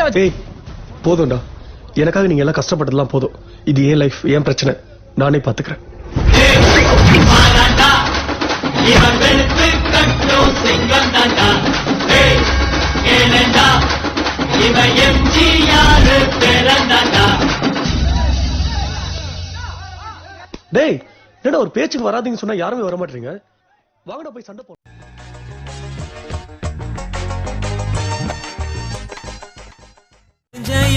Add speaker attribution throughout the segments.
Speaker 1: வச்சு போதும்டா. எனக்காக நீங்க எல்லாம் கஷ்டப்பட்டதெல்லாம் போதும். இது ஏன் லைஃப், ஏன் பிரச்சனை, நானே பாத்துக்கிறேன். டேய், என்னடா ஒரு பேச்சுக்கு வராதீங்கன்னு சொன்னா யாருமே வர மாட்டீங்க. வாங்கடா போய் சண்டை போடுறோம்.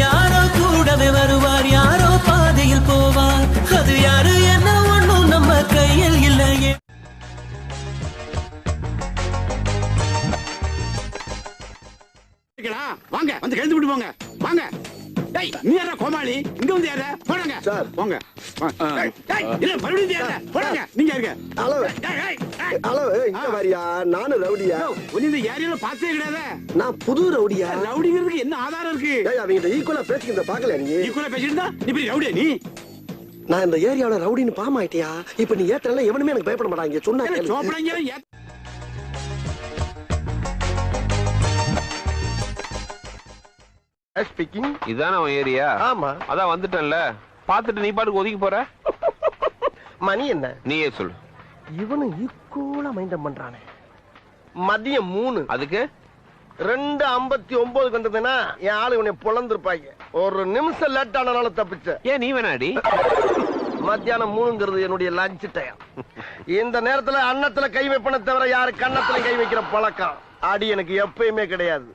Speaker 2: யாரோ கூடவே வருவார், யாரோ பாதையில் போவார். அது யாரு என்ன ஒண்ணும் நம்ம கையில் இல்லையே.
Speaker 3: வாங்க வந்து கழுந்து விட்டு போங்க. வாங்க. டேய் நீ யாரா கோமாளி? இங்க வந்து யாரா? போடுங்க சார். போங்க. டேய் இல்ல மறுபடியும் யாரா? போடுங்க. நீங்க இருங்க. ஹலோ. ஹலோ இங்க வரியா? நானு ரவுடியா. நீ இந்த ஏரியால பாத்தே கிடையாது. நான் புது ரவுடியா. ரவுடிங்கிறதுக்கு என்ன ஆதாரம் இருக்கு? டேய் அவங்க ஈக்குவலா பேசிக்கிறத பாக்கல நீ. ஈக்குவலா பேசிட்டா நீ பெரிய ரவுடியா நீ? நான் இந்த ஏரியாவுல ரவுடின்னு பாமாயிட்டியா? இப்ப நீ ஏத்தறல எவனுமே எனக்கு பயப்பட மாட்டாங்க. சொன்னா கேளு. சோப்படாங்க.
Speaker 4: ஸ்பீக்கிங். இதான உன் ஏரியா? ஆமா. அதான் வந்துட்டேன்ல. பாத்துட்டு நீ பாட்டுக்கு ஒதுக்கி போற. மணி என்ன? நீயே சொல்லு.
Speaker 5: இவனு ஈக்குவலா மைண்டம் பண்றானே. மதியம் 3.
Speaker 4: அதுக்கு
Speaker 5: 2:59 வந்ததுன்னா என் ஆளு இவனை பொழந்திருப்பாங்க. ஒரு நிமிஷம் லேட் ஆனால தப்பிச்ச.
Speaker 4: ஏன் நீ வேணாடி?
Speaker 5: மத்தியானம் 3ங்கிறது என்னுடைய லஞ்ச் டைம். இந்த நேரத்துல அன்னத்துல கை வைப்பன தவிர யாரு கன்னத்துல கை வைக்கிற பழக்கம் அடி எனக்கு எப்பயுமே கிடையாது.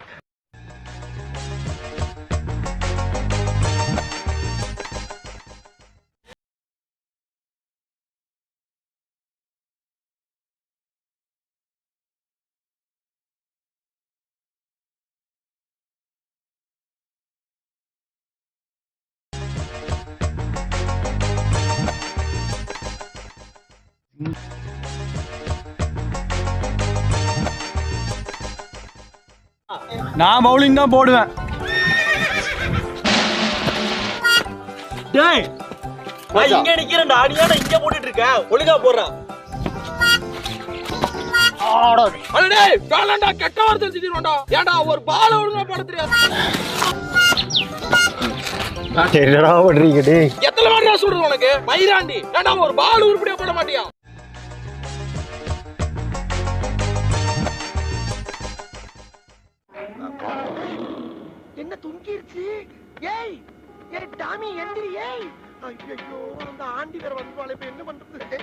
Speaker 6: நான் பவுலிங் தான் போடுவேன்.
Speaker 7: டேய் நான் இங்க நிக்கிறேன்டா, நீ ஏன்டா இங்க போட்டுட்டு இருக்க? ஒழுங்கா போடுறா. அட டேய் காலண்டா கெட்ட வார்த்தை திட்டிரோடா. ஏன்டா ஒரு பால் ஒழுங்கா போட தெரியாது?
Speaker 5: என்னடா பண்றீங்க டேய்?
Speaker 7: எத்தனை வாட்டிடா சொல்றது உனக்கு? மயிராண்டி ஏன்டா ஒரு பால் உருப்படியா போட மாட்டியா?
Speaker 5: என்ன துங்கிருச்சு? ஏய் ஏய் டாமி எந்திரி. ஏய் ஐயோ அந்த ஆண்டி வேற வந்துவாளே, இப்ப என்ன பண்றது?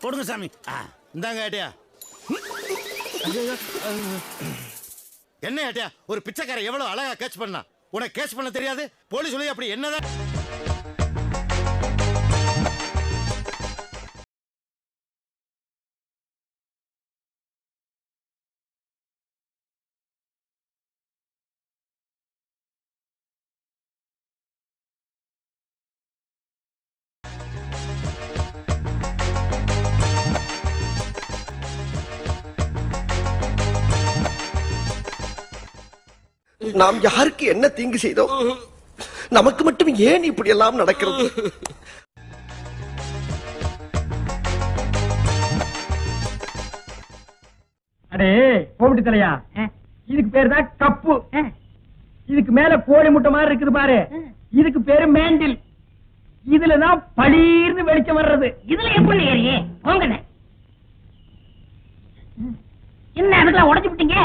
Speaker 3: போடுங்க சாமி. இந்தாங்க ஏட்டியா. என்ன ஏட்டியா ஒரு பிச்சைக்கார எவ்வளவு அழகா கேட்ச் பண்ணா? உனக்கு கேட்ச் பண்ண தெரியாது? போலீஸ் சொல்லி அப்படி என்னதான்?
Speaker 5: நாம் யாருக்கு என்ன தீங்கு செய்தோம்? நமக்கு மட்டும் ஏன் இப்படி எல்லாம் நடக்கிறது?
Speaker 6: அடே கோமிட்டி தலையா, இதுக்கு பேரு தான் கப்பு. இதுக்கு மேல கோழி முட்டை மாதிரி இருக்குது பாரு, இதுக்கு பேரு மேண்டில். இதுலதான் பளீர்னு வெளிச்சம் வர்றது.
Speaker 8: இதுல எப்படி ஏறி போங்கண்ணே. என்ன அதுக்கெல்லாம் உடைச்சு விட்டீங்க?